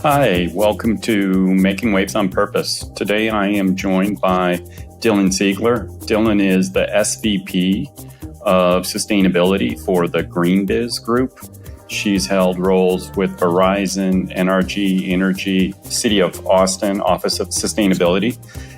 Hi, welcome to Making Waves on Purpose. Today I am joined by Dylan Siegler. Dylan is the SVP of Sustainability for the GreenBiz group. She's held roles with Verizon, NRG Energy, City of Austin, Office of Sustainability.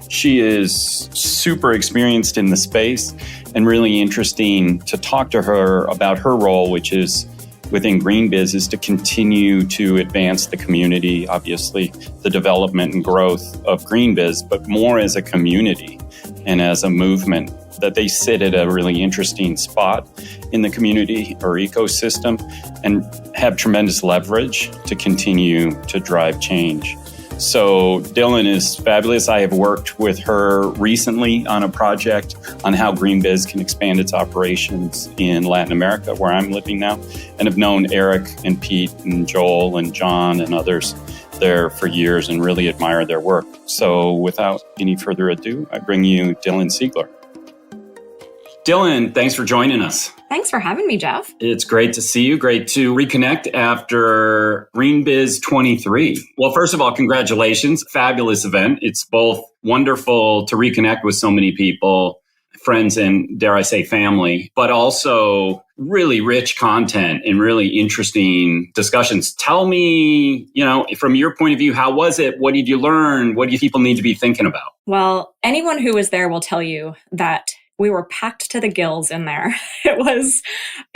She is super experienced in the space and really interesting to talk to her about her role, which is within GreenBiz, is to continue to advance the community, obviously the development and growth of GreenBiz, but more as a community and as a movement, that they sit at a really interesting spot in the community or ecosystem and have tremendous leverage to continue to drive change. So Dylan is fabulous. I have worked with her recently on a project on how GreenBiz can expand its operations in Latin America, where I'm living now, and have known Eric and Pete and Joel and John and others there for years and really admire their work. So without any further ado, I bring you Dylan Siegler. Dylan, thanks for joining us. Thanks for having me, Jeff. It's great to see you. Great to reconnect after GreenBiz 23. Well, first of all, congratulations. Fabulous event. It's both wonderful to reconnect with so many people, friends and, dare I say, family, but also really rich content and really interesting discussions. Tell me, from your point of view, how was it? What did you learn? What do people need to be thinking about? Well, anyone who was there will tell you that we were packed to the gills in there. It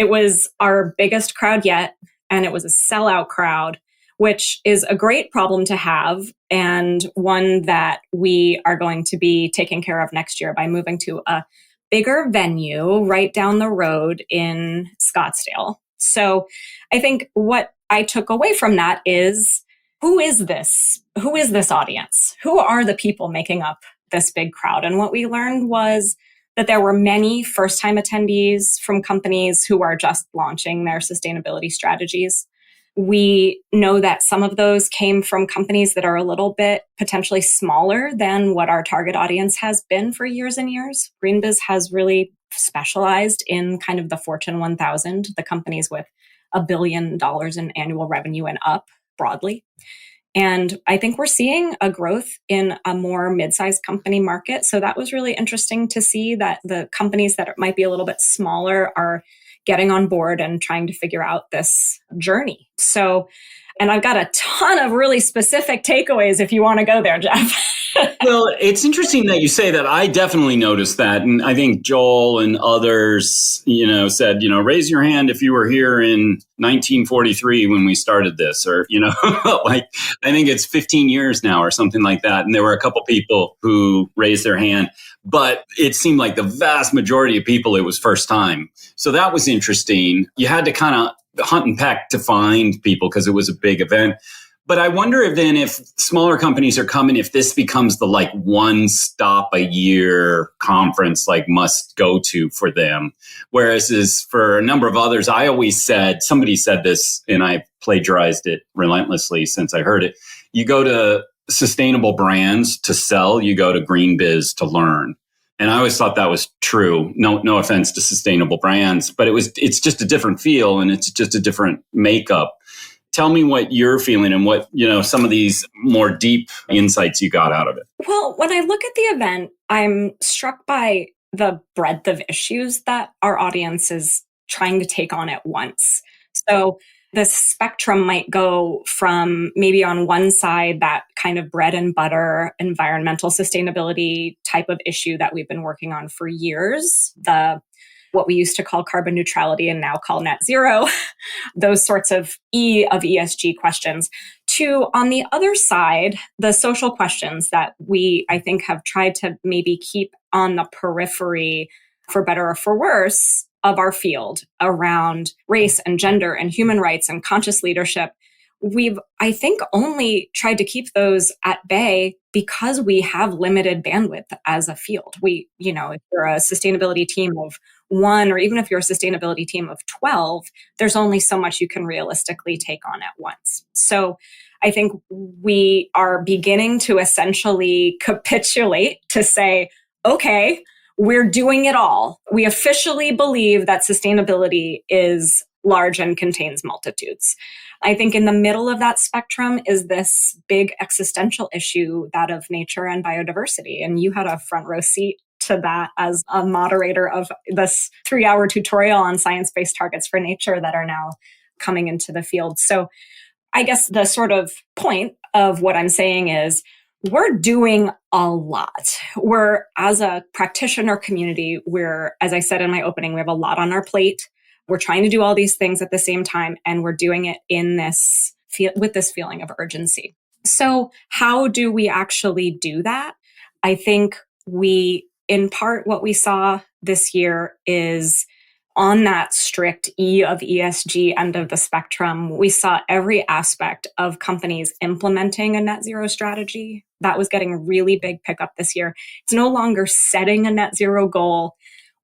was our biggest crowd yet, and it was a sellout crowd, which is a great problem to have, and one that we are going to be taking care of next year by moving to a bigger venue right down the road in Scottsdale. So I think what I took away from that is, who is this? Who is this audience? Who are the people making up this big crowd? And what we learned was that there were many first-time attendees from companies who are just launching their sustainability strategies. We know that some of those came from companies that are a little bit potentially smaller than what our target audience has been for years and years. GreenBiz has really specialized in kind of the Fortune 1000, the companies with $1 billion in annual revenue and up broadly. And I think we're seeing a growth in a more mid-sized company market. So that was really interesting to see that the companies that might be a little bit smaller are getting on board and trying to figure out this journey. So, and I've got a ton of really specific takeaways if you want to go there, Jeff. Well, it's interesting that you say that. I definitely noticed that. And I think Joel and others, said, raise your hand if you were here in 1943 when we started this, or, like, I think it's 15 years now or something like that. And there were a couple people who raised their hand, but it seemed like the vast majority of people, it was first time. So that was interesting. You had to kind of hunt and peck to find people because it was a big event. But I wonder if smaller companies are coming, if this becomes the one stop a year conference, must go to for them. Whereas is for a number of others, I always said, somebody said this and I plagiarized it relentlessly since I heard it. You go to sustainable brands to sell, you go to GreenBiz to learn. And I always thought that was true. No offense to sustainable brands, but it's just a different feel and it's just a different makeup. Tell me what you're feeling and what, some of these more deep insights you got out of it. Well, when I look at the event, I'm struck by the breadth of issues that our audience is trying to take on at once. So the spectrum might go from maybe on one side, that kind of bread and butter environmental sustainability type of issue that we've been working on for years, what we used to call carbon neutrality and now call net zero, those sorts of ESG questions, to, on the other side, the social questions that we, I think, have tried to maybe keep on the periphery, for better or for worse, of our field around race and gender and human rights and conscious leadership. We've, I think, only tried to keep those at bay because we have limited bandwidth as a field. If you're a sustainability team of 1, or even if you're a sustainability team of 12, there's only so much you can realistically take on at once. So I think we are beginning to essentially capitulate to say, okay, we're doing it all. We officially believe that sustainability is large and contains multitudes. I think in the middle of that spectrum is this big existential issue, that of nature and biodiversity. And you had a front row seat to that as a moderator of this 3-hour tutorial on science-based targets for nature that are now coming into the field. So I guess the sort of point of what I'm saying is we're doing a lot. We're, as a practitioner community, as I said in my opening, we have a lot on our plate. We're trying to do all these things at the same time, and we're doing it with this feeling of urgency. So how do we actually do that? I think in part, what we saw this year is on that strict E of ESG end of the spectrum, we saw every aspect of companies implementing a net zero strategy. That was getting a really big pickup this year. It's no longer setting a net zero goal.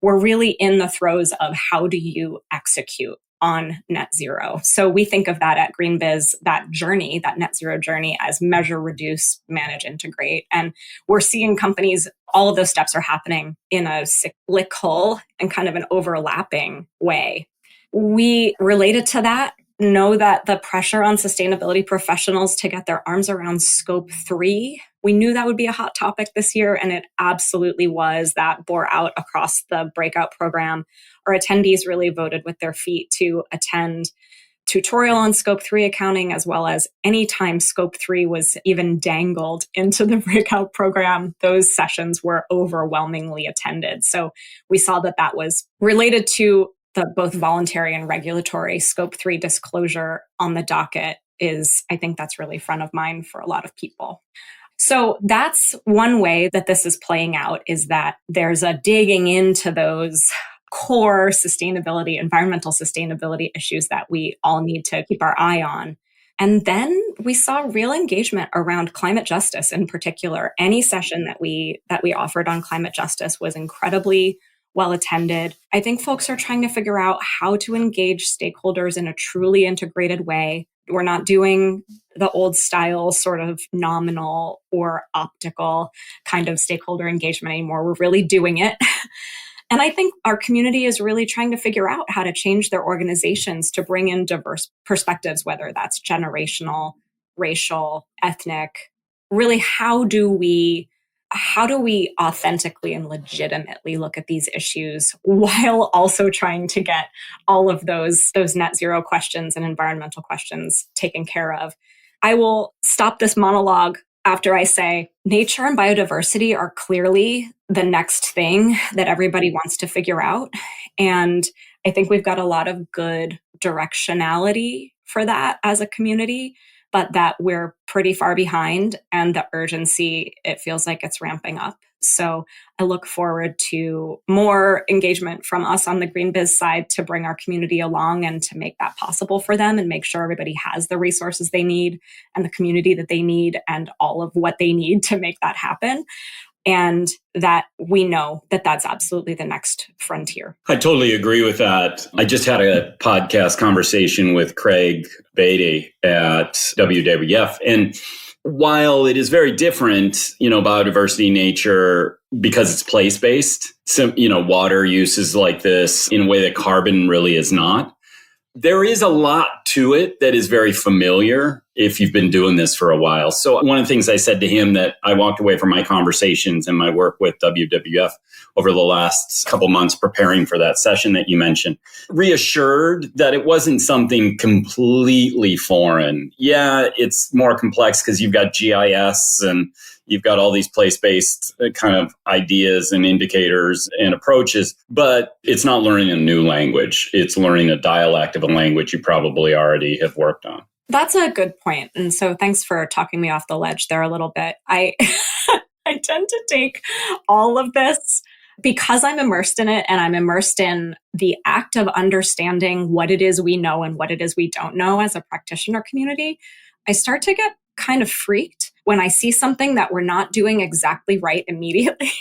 We're really in the throes of how do you execute on net zero. So we think of that at GreenBiz, that journey, that net zero journey, as measure, reduce, manage, integrate. And we're seeing companies, all of those steps are happening in a cyclical and kind of an overlapping way. We, related to that, know that the pressure on sustainability professionals to get their arms around scope 3, we knew that would be a hot topic this year, and it absolutely was. That bore out across the breakout program. Our attendees really voted with their feet to attend tutorial on scope 3 accounting, as well as anytime scope 3 was even dangled into the breakout program, those sessions were overwhelmingly attended. So we saw that was related to the both voluntary and regulatory scope 3 disclosure on the docket. I think that's really front of mind for a lot of people. So that's one way that this is playing out, is that there's a digging into those core sustainability, environmental sustainability issues that we all need to keep our eye on. And then we saw real engagement around climate justice in particular. Any session that we offered on climate justice was incredibly well attended. I think folks are trying to figure out how to engage stakeholders in a truly integrated way. We're not doing the old style sort of nominal or optical kind of stakeholder engagement anymore. We're really doing it. And I think our community is really trying to figure out how to change their organizations to bring in diverse perspectives, whether that's generational, racial, ethnic. Really, how do we authentically and legitimately look at these issues while also trying to get all of those net zero questions and environmental questions taken care of? I will stop this monologue after I say nature and biodiversity are clearly the next thing that everybody wants to figure out. And I think we've got a lot of good directionality for that as a community, but that we're pretty far behind, and the urgency, it feels like it's ramping up. So I look forward to more engagement from us on the GreenBiz side to bring our community along and to make that possible for them and make sure everybody has the resources they need and the community that they need and all of what they need to make that happen. And that we know that that's absolutely the next frontier. I totally agree with that. I just had a podcast conversation with Craig Beatty at WWF. And while it is very different, biodiversity, nature, because it's place-based, water uses like this in a way that carbon really is not. There is a lot to it that is very familiar if you've been doing this for a while. So one of the things I said to him that I walked away from my conversations and my work with WWF over the last couple months preparing for that session that you mentioned, reassured that it wasn't something completely foreign. Yeah, it's more complex because you've got GIS and you've got all these place-based kind of ideas and indicators and approaches, but it's not learning a new language. It's learning a dialect of a language you probably already have worked on. That's a good point. And so thanks for talking me off the ledge there a little bit. I tend to take all of this because I'm immersed in it, and I'm immersed in the act of understanding what it is we know and what it is we don't know as a practitioner community. I start to get kind of freaked when I see something that we're not doing exactly right immediately.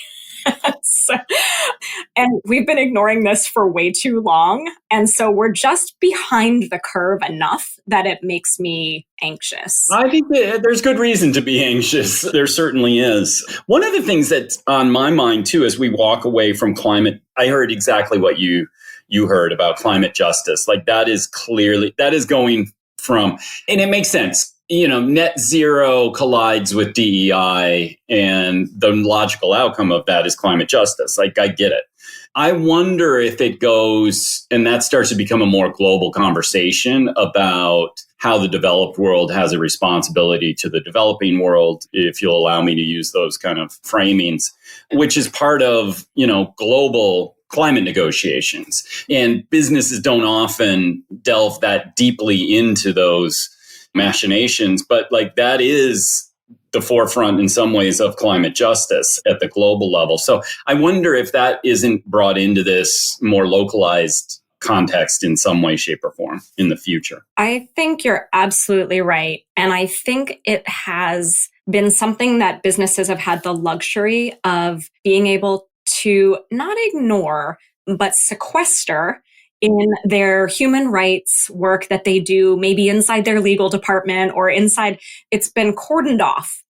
And we've been ignoring this for way too long. And so we're just behind the curve enough that it makes me anxious. I think that there's good reason to be anxious. There certainly is. One of the things that's on my mind, too, as we walk away from climate, I heard exactly what you you heard about climate justice. Like that is going from, and it makes sense. Net zero collides with DEI, and the logical outcome of that is climate justice. Like, I get it. I wonder if it goes, and that starts to become a more global conversation about how the developed world has a responsibility to the developing world, if you'll allow me to use those kind of framings, which is part of, global climate negotiations. And businesses don't often delve that deeply into those machinations, but like that is the forefront in some ways of climate justice at the global level. So I wonder if that isn't brought into this more localized context in some way, shape, or form in the future. I think you're absolutely right. And I think it has been something that businesses have had the luxury of being able to not ignore, but sequester in their human rights work that they do, maybe inside their legal department or inside, it's been cordoned off.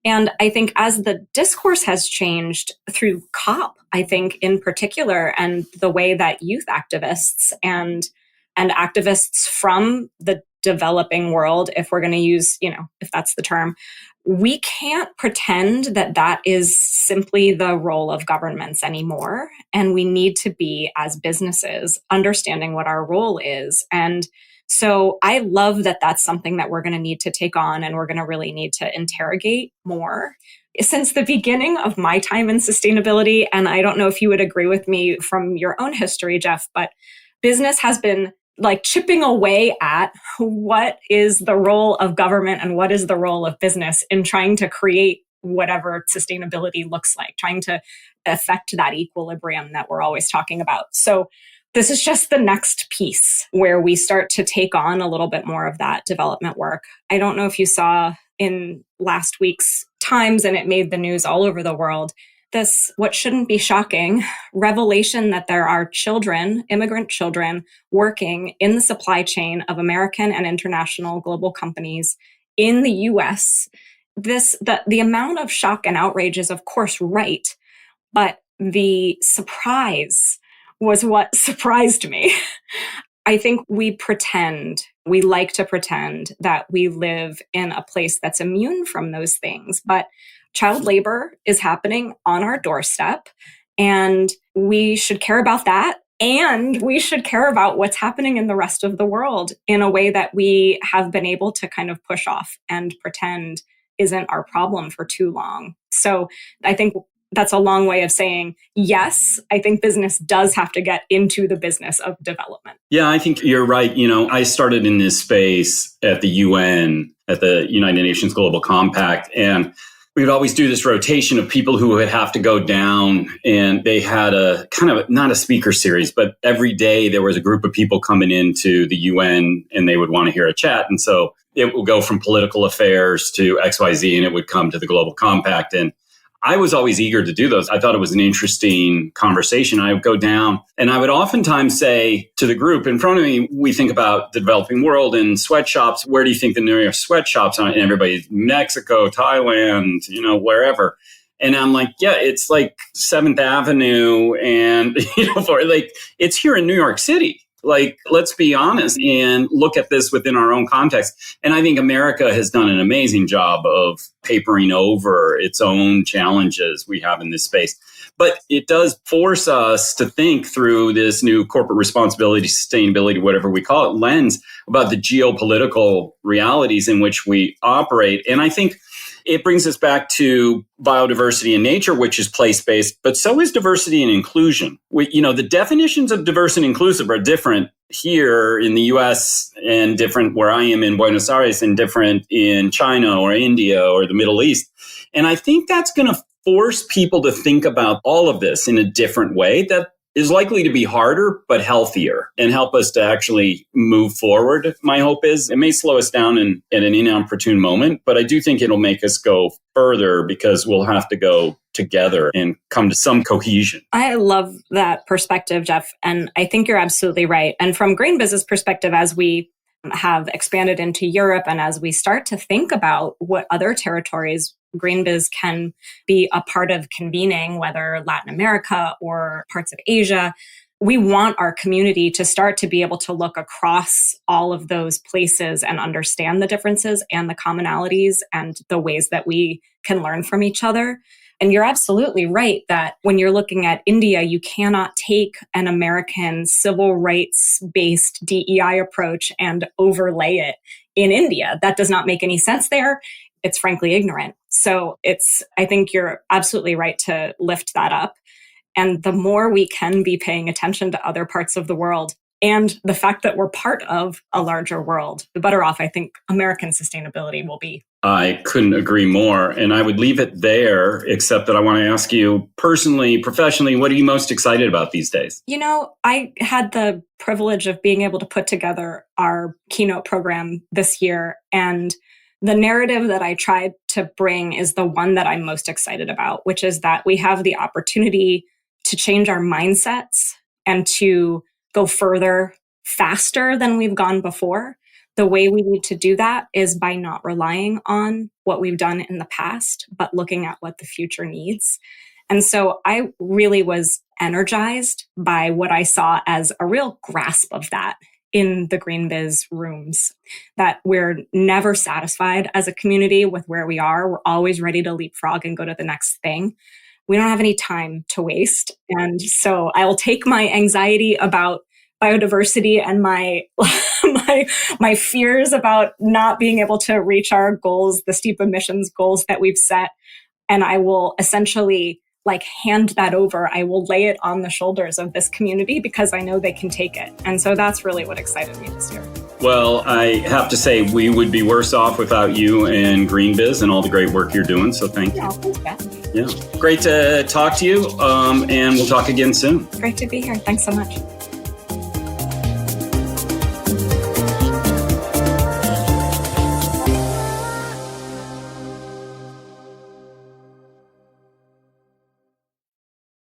And I think as the discourse has changed through COP, I think in particular, and the way that youth activists and activists from the developing world, if we're going to use, if that's the term, we can't pretend that that is simply the role of governments anymore. And we need to be, as businesses, understanding what our role is. And so I love that that's something that we're going to need to take on, and we're going to really need to interrogate more. Since the beginning of my time in sustainability, and I don't know if you would agree with me from your own history, Jeff, but business has been like chipping away at what is the role of government and what is the role of business in trying to create whatever sustainability looks like, trying to affect that equilibrium that we're always talking about. So this is just the next piece where we start to take on a little bit more of that development work. I don't know if you saw in last week's Times, and it made the news all over the world, this, what shouldn't be shocking, revelation that there are children, immigrant children, working in the supply chain of American and international global companies in the US. The amount of shock and outrage is, of course, right, but the surprise was what surprised me. I think we like to pretend that we live in a place that's immune from those things, but child labor is happening on our doorstep, and we should care about that. And we should care about what's happening in the rest of the world in a way that we have been able to kind of push off and pretend isn't our problem for too long. So I think that's a long way of saying, yes, I think business does have to get into the business of development. Yeah, I think you're right. I started in this space at the UN, at the United Nations Global Compact, and we would always do this rotation of people who would have to go down, and they had a kind of not a speaker series, but every day there was a group of people coming into the UN and they would want to hear a chat. And so it would go from political affairs to XYZ, and it would come to the Global Compact. And I was always eager to do those. I thought it was an interesting conversation. I would go down and I would oftentimes say to the group in front of me, we think about the developing world and sweatshops. Where do you think the nearest sweatshops are? And everybody's Mexico, Thailand, wherever. And I'm like, yeah, it's like 7th Avenue. And, it's here in New York City. Like, let's be honest and look at this within our own context. And I think America has done an amazing job of papering over its own challenges we have in this space. But it does force us to think through this new corporate responsibility, sustainability, whatever we call it, lens about the geopolitical realities in which we operate. And I think it brings us back to biodiversity and nature, which is place-based, but so is diversity and inclusion. The definitions of diverse and inclusive are different here in the US and different where I am in Buenos Aires and different in China or India or the Middle East. And I think that's going to force people to think about all of this in a different way that is likely to be harder, but healthier and help us to actually move forward. My hope is it may slow us down at an inopportune moment, but I do think it'll make us go further because we'll have to go together and come to some cohesion. I love that perspective, Jeff. And I think you're absolutely right. And from GreenBiz's perspective, as we have expanded into Europe and as we start to think about what other territories GreenBiz can be a part of convening, whether Latin America or parts of Asia, we want our community to start to be able to look across all of those places and understand the differences and the commonalities and the ways that we can learn from each other. And you're absolutely right that when you're looking at India, you cannot take an American civil rights-based DEI approach and overlay it in India. That does not make any sense there. It's frankly ignorant. So I think you're absolutely right to lift that up. And the more we can be paying attention to other parts of the world and the fact that we're part of a larger world, the better off I think American sustainability will be. I couldn't agree more. And I would leave it there, except that I want to ask you personally, professionally, what are you most excited about these days? I had the privilege of being able to put together our keynote program this year. And the narrative that I tried to bring is the one that I'm most excited about, which is that we have the opportunity to change our mindsets and to go further faster than we've gone before. The way we need to do that is by not relying on what we've done in the past, but looking at what the future needs. And so I really was energized by what I saw as a real grasp of that in the GreenBiz rooms, that we're never satisfied as a community with where we are. We're always ready to leapfrog and go to the next thing. We don't have any time to waste. And so I'll take my anxiety about biodiversity and my my fears about not being able to reach our goals, the steep emissions goals that we've set, and I will essentially hand that over. I will lay it on the shoulders of this community because I know they can take it. And so that's really what excited me this year. Well, I have to say we would be worse off without you and GreenBiz and all the great work you're doing. So thank you. Thanks, Yeah, great to talk to you. And we'll talk again soon. Great to be here. Thanks so much.